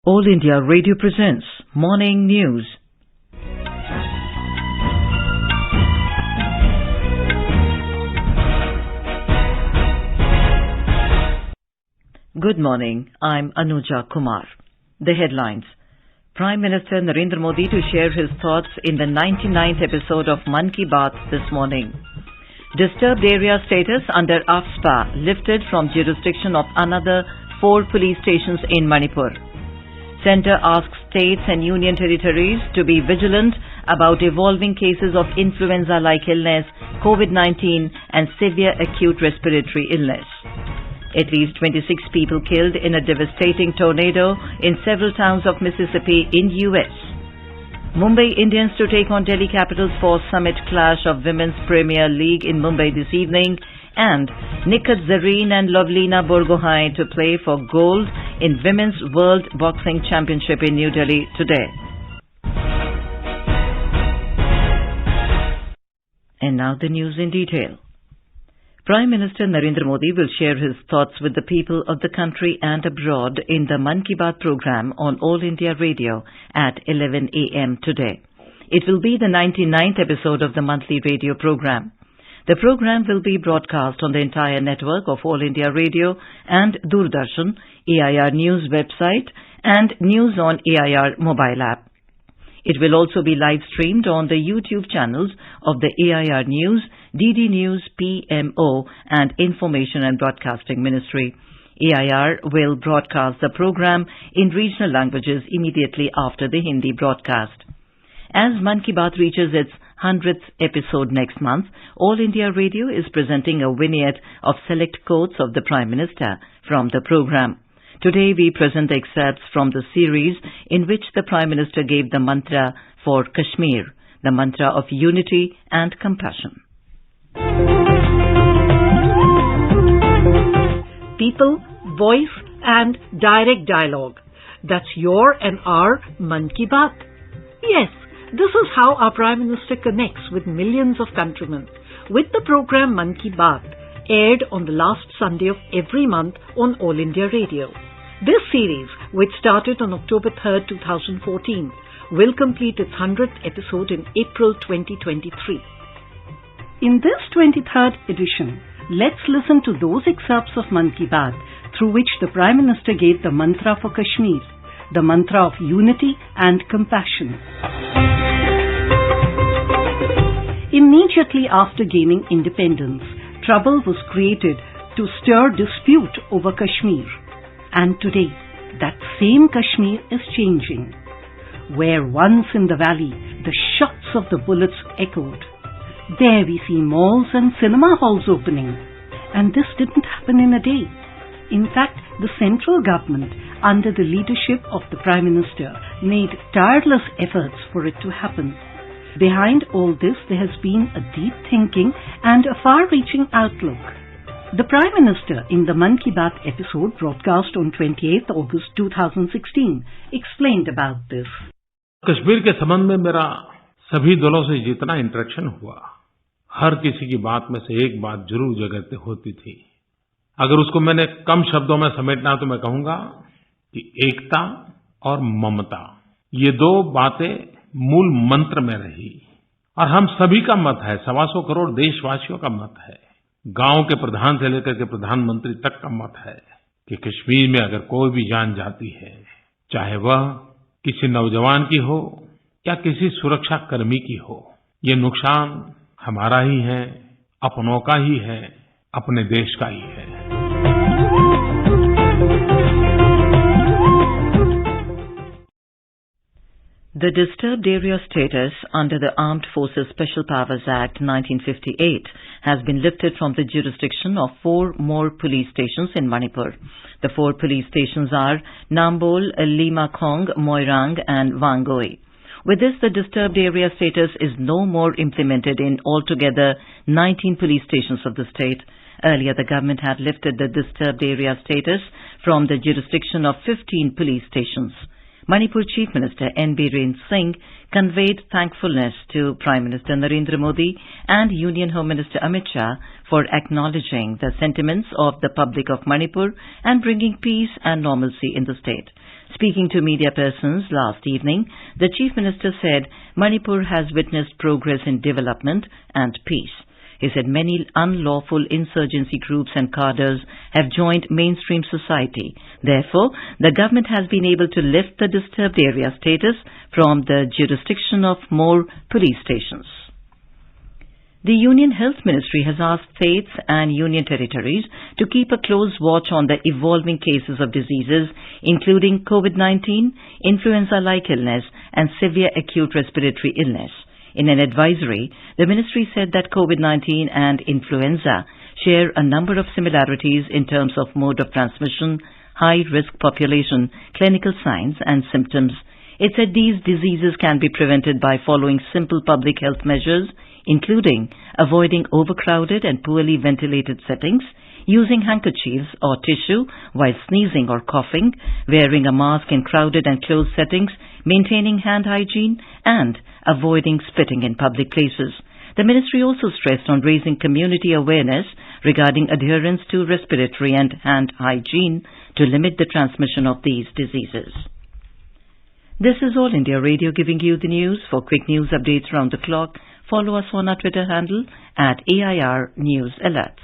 All India Radio presents Morning News. Good morning. I'm Anuja Kumar. The headlines. Prime Minister Narendra Modi to share his thoughts in the 99th episode of Mann Ki Baat this morning. Disturbed area status under AFSPA lifted from jurisdiction of another 4 police stations in Manipur. Centre asks states and union territories to be vigilant about evolving cases of influenza-like illness, COVID-19 and severe acute respiratory illness. At least 26 people killed in a devastating tornado in several towns of Mississippi in US. Mumbai Indians to take on Delhi Capitals for summit clash of Women's Premier League in Mumbai this evening, and Nikhat, Zareen and Lovlina Borgohain to play for gold in Women's World Boxing Championship in New Delhi today. And now the news in detail. Prime Minister Narendra Modi will share his thoughts with the people of the country and abroad in the Mann Ki Baat program on All India Radio at 11 a.m. today. It will be the 99th episode of the monthly radio program. The program will be broadcast on the entire network of All India Radio and Doordarshan, AIR News website and News on AIR mobile app. It will also be live-streamed on the YouTube channels of the AIR News, DD News, PMO and Information and Broadcasting Ministry. AIR will broadcast the program in regional languages immediately after the Hindi broadcast. As Mann Ki Baat reaches its 100th episode next month, All India Radio is presenting a vignette of select quotes of the Prime Minister from the program. Today we present excerpts from the series in which the Prime Minister gave the mantra for Kashmir, the mantra of unity and compassion. People, voice and direct dialogue. That's your and our Mann Ki Baat. Yes, this is how our Prime Minister connects with millions of countrymen with the program Mann Ki Baat, aired on the last Sunday of every month on All India Radio. This series, which started on October 3rd, 2014, will complete its 100th episode in April 2023. In this 23rd edition, let's listen to those excerpts of Mann Ki Baat through which the Prime Minister gave the mantra for Kashmir, the mantra of unity and compassion. Immediately after gaining independence, trouble was created to stir dispute over Kashmir. And today, that same Kashmir is changing. Where once in the valley, the shots of the bullets echoed, there we see malls and cinema halls opening. And this didn't happen in a day. In fact, the central government, under the leadership of the Prime Minister, made tireless efforts for it to happen. Behind all this, there has been a deep thinking and a far-reaching outlook. The Prime Minister, in the Mann Ki Baat episode broadcast on 28th August 2016, explained about this. Kashmir के संबंध में मेरा सभी दलों से जितना interaction हुआ, हर किसी की बात में से एक बात जरूर जगह होती थी. अगर उसको मैंने कम शब्दों में समेटना तो मैं कहूंगा कि एकता और ममता, ये 2 बातें मूल मंत्र में रही. और हम सभी का मत है, 125 करोड़ देशवासियों का मत है, गांव के प्रधान से लेकर के प्रधानमंत्री तक का मत है कि कश्मीर में अगर कोई भी जान जाती है, चाहे वह किसी नौजवान की हो या किसी सुरक्षा कर्मी की हो, ये नुकसान हमारा ही है, अपनों का ही है, अपने देश का ही है. The disturbed area status under the Armed Forces Special Powers Act 1958 has been lifted from the jurisdiction of 4 more police stations in Manipur. The 4 police stations are Nambol, Limakhong, Moirang and Wangoi. With this, the disturbed area status is no more implemented in altogether 19 police stations of the state. Earlier, the government had lifted the disturbed area status from the jurisdiction of 15 police stations. Manipur Chief Minister N. Biren Singh conveyed thankfulness to Prime Minister Narendra Modi and Union Home Minister Amit Shah for acknowledging the sentiments of the public of Manipur and bringing peace and normalcy in the state. Speaking to media persons last evening, the Chief Minister said Manipur has witnessed progress in development and peace. He said many unlawful insurgency groups and cadres have joined mainstream society. Therefore, the government has been able to lift the disturbed area status from the jurisdiction of more police stations. The Union Health Ministry has asked states and union territories to keep a close watch on the evolving cases of diseases including COVID-19, Influenza-like illness and Severe Acute Respiratory illness. In an advisory, the ministry said that COVID-19 and influenza share a number of similarities in terms of mode of transmission, high-risk population, clinical signs and symptoms. It said these diseases can be prevented by following simple public health measures, including avoiding overcrowded and poorly ventilated settings, using handkerchiefs or tissue while sneezing or coughing, wearing a mask in crowded and closed settings, maintaining hand hygiene, and avoiding spitting in public places. The ministry also stressed on raising community awareness regarding adherence to respiratory and hand hygiene to limit the transmission of these diseases. This is All India Radio giving you the news. For quick news updates round the clock, follow us on our Twitter handle at AIR News Alerts.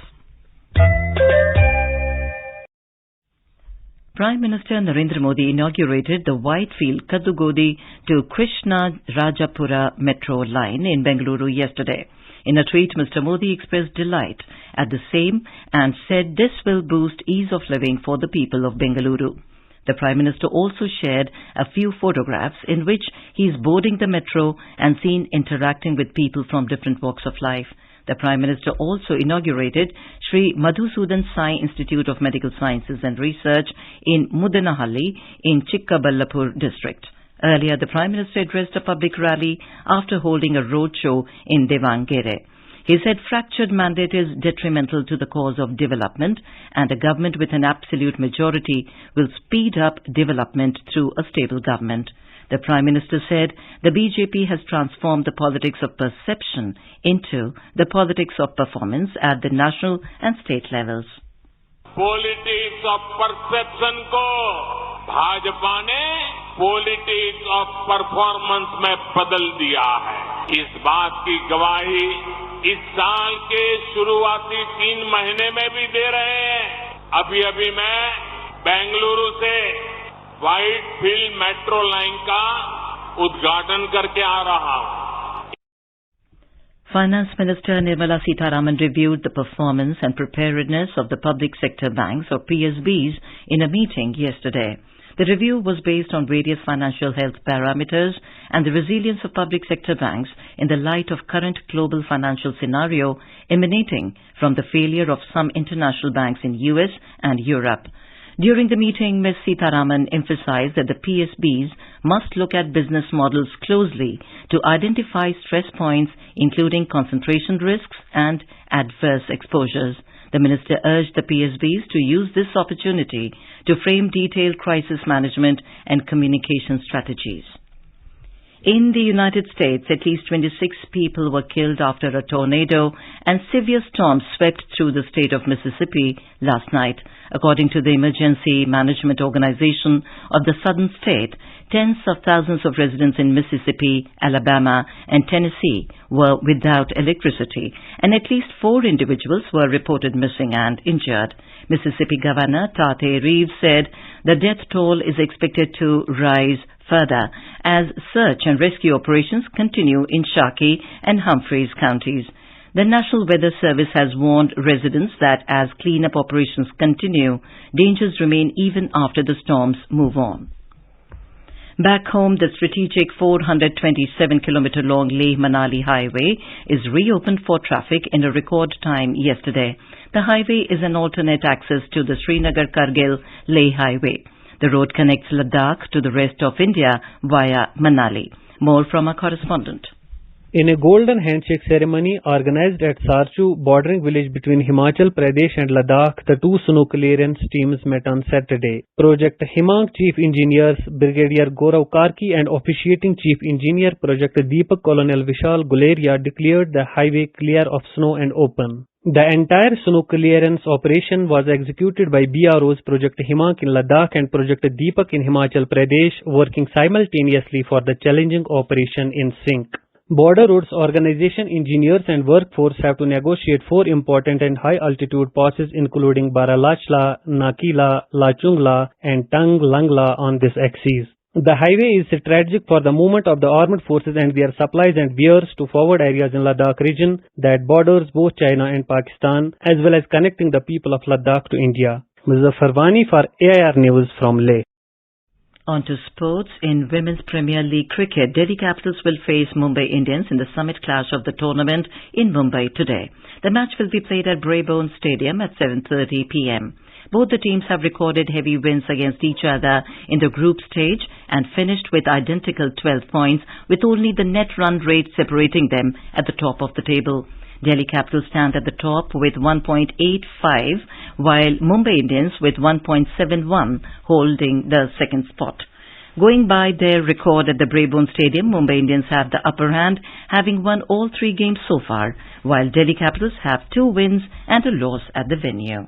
Prime Minister Narendra Modi inaugurated the Whitefield Kadugodi to Krishna Rajapura metro line in Bengaluru yesterday. In a tweet, Mr. Modi expressed delight at the same and said this will boost ease of living for the people of Bengaluru. The Prime Minister also shared a few photographs in which he is boarding the metro and seen interacting with people from different walks of life. The Prime Minister also inaugurated Sri Madhusudan Sai Institute of Medical Sciences and Research in Mudanahalli in Chikkaballapur district. Earlier, the Prime Minister addressed a public rally after holding a roadshow in Devangere. He said fractured mandate is detrimental to the cause of development and a government with an absolute majority will speed up development through a stable government. The Prime Minister said the BJP has transformed the politics of perception into the politics of performance at the national and state levels. Politics of perception को भाजपा ने politics of performance में बदल दिया है. इस बात की गवाही इस साल के शुरुआती 3 महीने में भी दे रहे हैं. अभी मैं बेंगलुरु से व्हाइटफील्ड मेट्रो लाइन का उद्घाटन करके आ रहा हूं. Finance Minister Nirmala Sitharaman reviewed the performance and preparedness of the public sector banks or PSBs in a meeting yesterday. The review was based on various financial health parameters and the resilience of public sector banks in the light of current global financial scenario emanating from the failure of some international banks in US and Europe. During the meeting, Ms. Sitharaman emphasized that the PSBs must look at business models closely to identify stress points, including concentration risks and adverse exposures. The minister urged the PSBs to use this opportunity to frame detailed crisis management and communication strategies. In the United States, at least 26 people were killed after a tornado and severe storms swept through the state of Mississippi last night. According to the Emergency Management Organization of the southern state, tens of thousands of residents in Mississippi, Alabama, and Tennessee were without electricity, and at least 4 individuals were reported missing and injured. Mississippi Governor Tate Reeves said the death toll is expected to rise further as search and rescue operations continue in Shaky and Humphreys counties. The National Weather Service has warned residents that as cleanup operations continue, dangers remain even after the storms move on. Back home, the strategic 427-kilometer-long Leh-Manali highway is reopened for traffic in a record time yesterday. The highway is an alternate access to the Srinagar-Kargil-Leh highway. The road connects Ladakh to the rest of India via Manali. More from our correspondent. In a golden handshake ceremony organized at Sarchu, bordering village between Himachal Pradesh and Ladakh, the two snow clearance teams met on Saturday. Project Himang Chief Engineers Brigadier Gaurav Karki and officiating Chief Engineer Project Deepak Colonel Vishal Guleria declared the highway clear of snow and open. The entire snow clearance operation was executed by BRO's Project Himak in Ladakh and Project Deepak in Himachal Pradesh, working simultaneously for the challenging operation in sync. Border Roads Organization engineers and workforce have to negotiate 4 important and high-altitude passes including Baralachla, Nakila, Lachungla and Tanglangla on this axis. The highway is strategic for the movement of the armed forces and their supplies and wares to forward areas in Ladakh region that borders both China and Pakistan, as well as connecting the people of Ladakh to India. Muzaffar Wani for AIR News from Leh. On to sports. In Women's Premier League cricket, Delhi Capitals will face Mumbai Indians in the summit clash of the tournament in Mumbai today. The match will be played at Borgohain Stadium at 7:30 p.m. Both the teams have recorded heavy wins against each other in the group stage and finished with identical 12 points, with only the net run rate separating them at the top of the table. Delhi Capitals stand at the top with 1.85, while Mumbai Indians with 1.71 holding the second spot. Going by their record at the Borgohain Stadium, Mumbai Indians have the upper hand, having won all 3 games so far, while Delhi Capitals have 2 wins and a loss at the venue.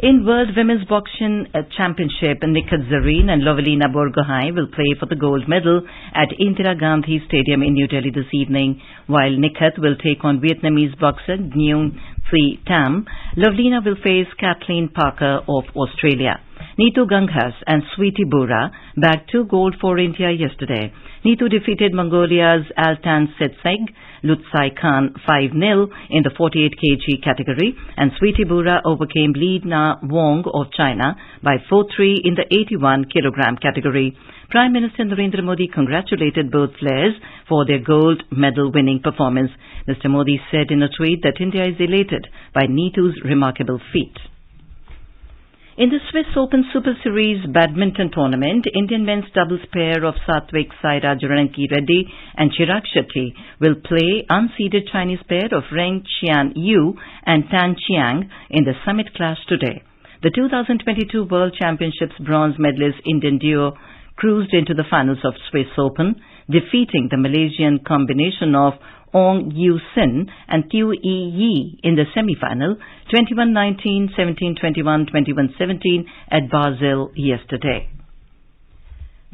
In World Women's Boxing Championship, Nikhat, Zareen and Lovlina Borgohain will play for the gold medal at Indira Gandhi Stadium in New Delhi this evening, while Nikhat will take on Vietnamese boxer Nguyen Thi Tam. Lovlina will face Kathleen Parker of Australia. Neetu Ganghas and Sweetie Bura bagged 2 gold for India yesterday. Neetu defeated Mongolia's Altan Setseg Lutsai Khan 5-0 in the 48 kg category, and Sweetie Bura overcame Li Na Wong of China by 4-3 in the 81 kg category. Prime Minister Narendra Modi congratulated both players for their gold medal winning performance. Mr. Modi said in a tweet that India is elated by Neetu's remarkable feat. In the Swiss Open Super Series badminton tournament, Indian men's doubles pair of Satvik Sairaj Ranki Reddy and Chirag Shetty will play unseeded Chinese pair of Reng Qian Yu and Tan Chiang in the summit clash today. The 2022 World Championships bronze medalist Indian duo cruised into the finals of Swiss Open, defeating the Malaysian combination of Ong Yu Sin and Tiu Yi Yi in the semi-final 21-19, 17-21, 21-17 at Basel yesterday.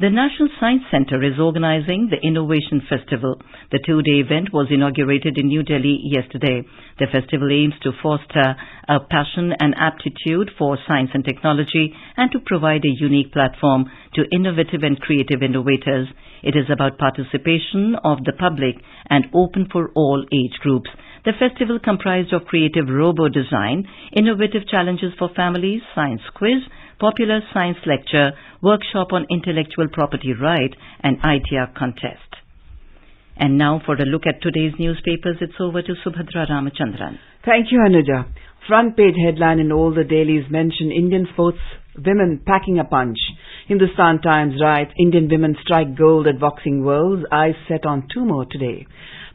The National Science Centre is organizing the Innovation Festival. The 2-day event was inaugurated in New Delhi yesterday. The festival aims to foster a passion and aptitude for science and technology and to provide a unique platform to innovative and creative innovators. It is about participation of the public and open for all age groups. The festival comprised of creative robo design, innovative challenges for families, science quiz, popular science lecture, workshop on intellectual property right, and idea contest. And now for a look at today's newspapers, it's over to Subhadra Ramachandran. Thank you, Anuja. Front page headline in all the dailies mention Indian sports women packing a punch. Hindustan Times writes, Indian women strike gold at Boxing Worlds, eyes set on 2 more today.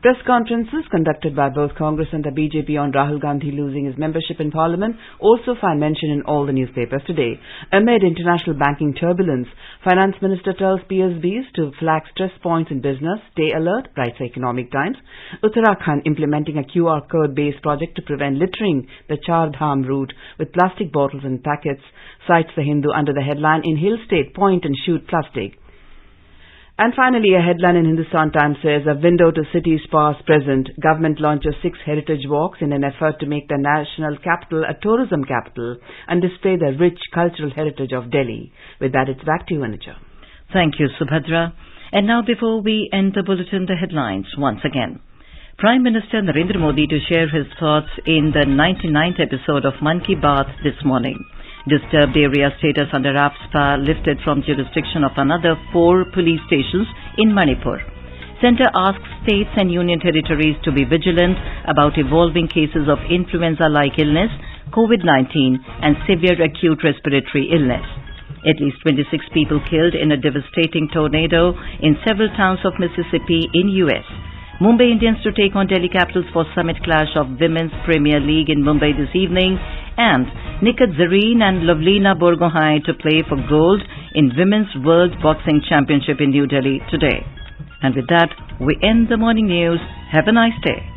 Press conferences conducted by both Congress and the BJP on Rahul Gandhi losing his membership in Parliament also find mention in all the newspapers today. Amid international banking turbulence, Finance Minister tells PSBs to flag stress points in business, stay alert, writes Economic Times. Uttarakhand implementing a QR code-based project to prevent littering the Char Dham route with plastic bottles and packets, cites the Hindu under the headline, In Hill State, Point and Shoot Plastic. And finally, a headline in Hindustan Times says, a window to cities past present. Government launches 6 heritage walks in an effort to make the national capital a tourism capital and display the rich cultural heritage of Delhi. With that, it's back to you, Anuja. Thank you, Subhadra. And now before we end the bulletin, the headlines once again. Prime Minister Narendra Modi to share his thoughts in the 99th episode of Mann Ki Baat this morning. Disturbed area status under AFSPA lifted from jurisdiction of another 4 police stations in Manipur. Centre asks states and union territories to be vigilant about evolving cases of influenza-like illness, COVID-19 and severe acute respiratory illness. At least 26 people killed in a devastating tornado in several towns of Mississippi in US. Mumbai Indians to take on Delhi Capitals for summit clash of Women's Premier League in Mumbai this evening, and Nikhat, Zareen and Lovlina Borgohain to play for gold in Women's World Boxing Championship in New Delhi today. And with that, we end the morning news. Have a nice day.